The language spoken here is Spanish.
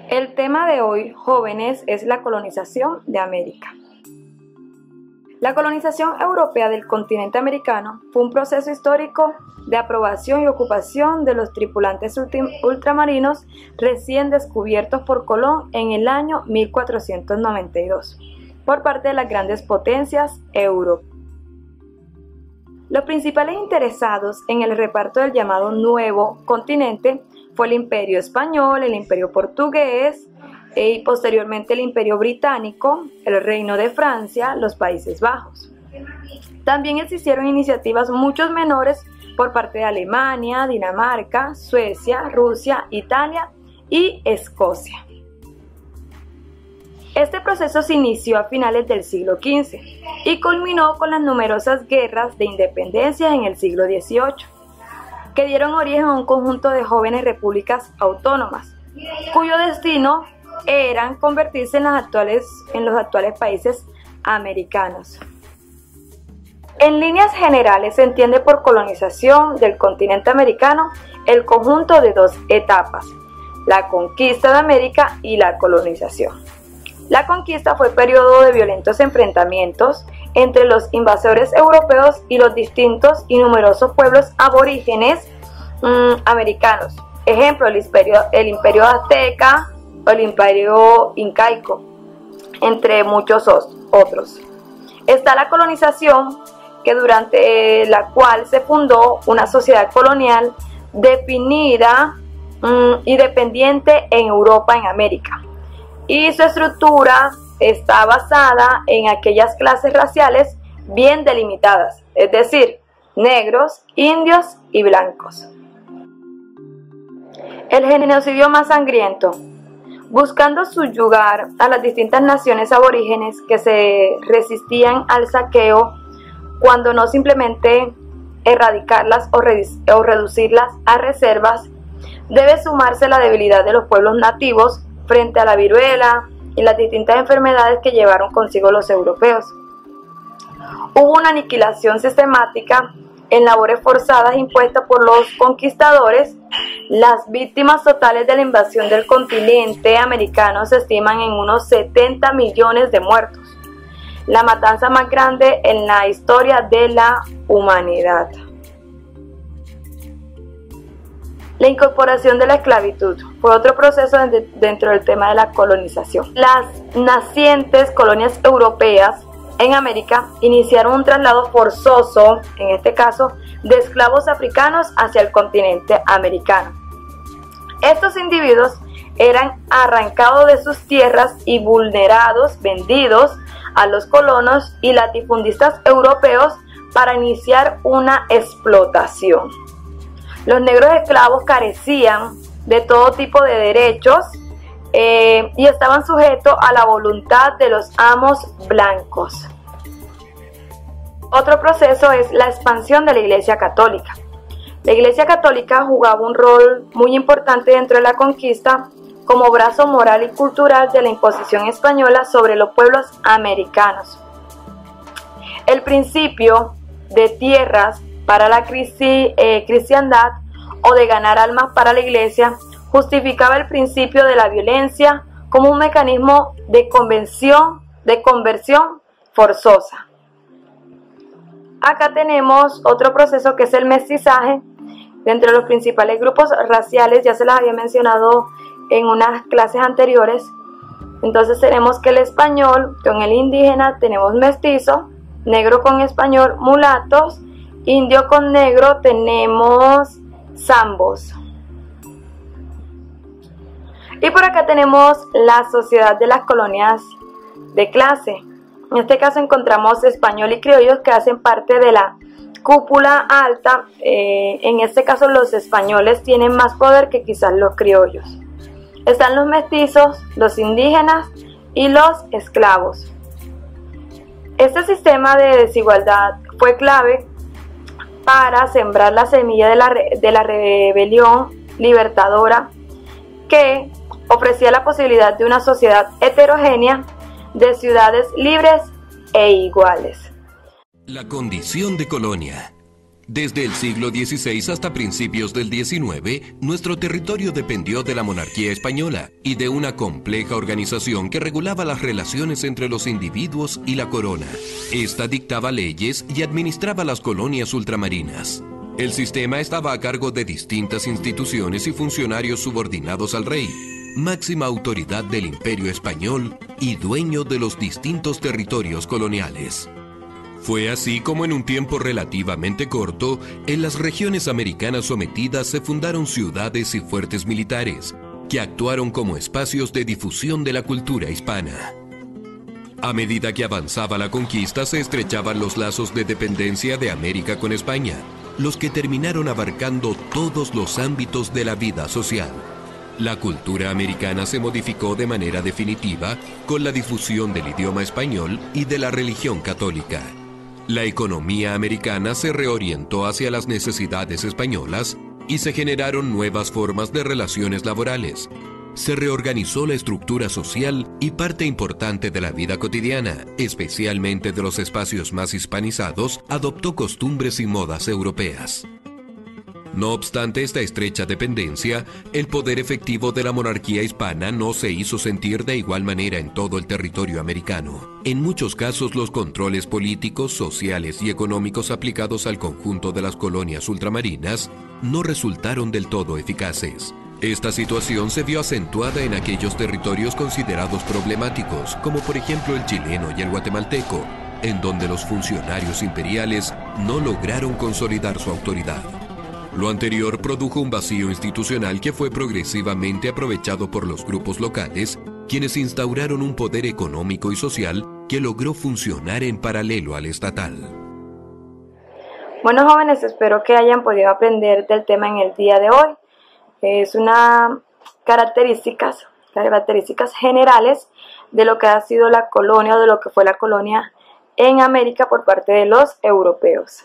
El tema de hoy, jóvenes, es la colonización de América. La colonización europea del continente americano fue un proceso histórico de aprobación y ocupación de los tripulantes ultramarinos recién descubiertos por Colón en el año 1492 por parte de las grandes potencias europeas. Los principales interesados en el reparto del llamado Nuevo Continente fue el Imperio Español, el Imperio Portugués y posteriormente el Imperio Británico, el Reino de Francia, los Países Bajos. También existieron iniciativas mucho menores por parte de Alemania, Dinamarca, Suecia, Rusia, Italia y Escocia. Este proceso se inició a finales del siglo XV y culminó con las numerosas guerras de independencia en el siglo XVIII, que dieron origen a un conjunto de jóvenes repúblicas autónomas, cuyo destino eran convertirse en los actuales países americanos. En líneas generales se entiende por colonización del continente americano el conjunto de dos etapas, la conquista de América y la colonización. La conquista fue periodo de violentos enfrentamientos entre los invasores europeos y los distintos y numerosos pueblos aborígenes americanos. Ejemplo, el imperio azteca o el imperio incaico, entre muchos otros. Está la colonización, que durante la cual se fundó una sociedad colonial definida y dependiente en Europa, en América. Y su estructura está basada en aquellas clases raciales bien delimitadas, es decir, negros, indios y blancos. El genocidio más sangriento, buscando subyugar a las distintas naciones aborígenes que se resistían al saqueo, cuando no simplemente erradicarlas o reducirlas a reservas, debe sumarse la debilidad de los pueblos nativos frente a la viruela y las distintas enfermedades que llevaron consigo los europeos. Hubo una aniquilación sistemática en labores forzadas impuestas por los conquistadores. Las víctimas totales de la invasión del continente americano se estiman en unos 70 millones de muertos, la matanza más grande en la historia de la humanidad. La incorporación de la esclavitud fue otro proceso dentro del tema de la colonización. Las nacientes colonias europeas en América iniciaron un traslado forzoso, en este caso, de esclavos africanos hacia el continente americano. Estos individuos eran arrancados de sus tierras y vulnerados, vendidos a los colonos y latifundistas europeos para iniciar una explotación. Los negros esclavos carecían de todo tipo de derechos y estaban sujetos a la voluntad de los amos blancos. Otro proceso es la expansión de la Iglesia Católica. La Iglesia Católica jugaba un rol muy importante dentro de la conquista como brazo moral y cultural de la imposición española sobre los pueblos americanos. El principio de tierras para la cristiandad o de ganar almas para la Iglesia justificaba el principio de la violencia como un mecanismo de conversión forzosa. Acá tenemos otro proceso que es el mestizaje. Dentro de los principales grupos raciales, ya se las había mencionado en unas clases anteriores. Entonces tenemos que el español con el indígena, tenemos mestizo, negro con español, mulatos, indio con negro, tenemos zambos. Y por acá tenemos la sociedad de las colonias de clase. En este caso encontramos español y criollos que hacen parte de la cúpula alta. En este caso los españoles tienen más poder que quizás los criollos. Están los mestizos, los indígenas y los esclavos. Este sistema de desigualdad fue clave para sembrar la semilla de la rebelión libertadora que ofrecía la posibilidad de una sociedad heterogénea, de ciudades libres e iguales. La condición de colonia. Desde el siglo XVI hasta principios del XIX, nuestro territorio dependió de la monarquía española y de una compleja organización que regulaba las relaciones entre los individuos y la corona. Esta dictaba leyes y administraba las colonias ultramarinas. El sistema estaba a cargo de distintas instituciones y funcionarios subordinados al rey, máxima autoridad del Imperio Español y dueño de los distintos territorios coloniales. Fue así como en un tiempo relativamente corto, en las regiones americanas sometidas se fundaron ciudades y fuertes militares, que actuaron como espacios de difusión de la cultura hispana. A medida que avanzaba la conquista, se estrechaban los lazos de dependencia de América con España, los que terminaron abarcando todos los ámbitos de la vida social. La cultura americana se modificó de manera definitiva con la difusión del idioma español y de la religión católica. La economía americana se reorientó hacia las necesidades españolas y se generaron nuevas formas de relaciones laborales. Se reorganizó la estructura social y parte importante de la vida cotidiana, especialmente de los espacios más hispanizados, adoptó costumbres y modas europeas. No obstante esta estrecha dependencia, el poder efectivo de la monarquía hispana no se hizo sentir de igual manera en todo el territorio americano. En muchos casos, los controles políticos, sociales y económicos aplicados al conjunto de las colonias ultramarinas no resultaron del todo eficaces. Esta situación se vio acentuada en aquellos territorios considerados problemáticos, como por ejemplo el chileno y el guatemalteco, en donde los funcionarios imperiales no lograron consolidar su autoridad. Lo anterior produjo un vacío institucional que fue progresivamente aprovechado por los grupos locales, quienes instauraron un poder económico y social que logró funcionar en paralelo al estatal. Bueno, jóvenes, espero que hayan podido aprender del tema en el día de hoy. Es una características generales de lo que ha sido la colonia o de lo que fue la colonia en América por parte de los europeos.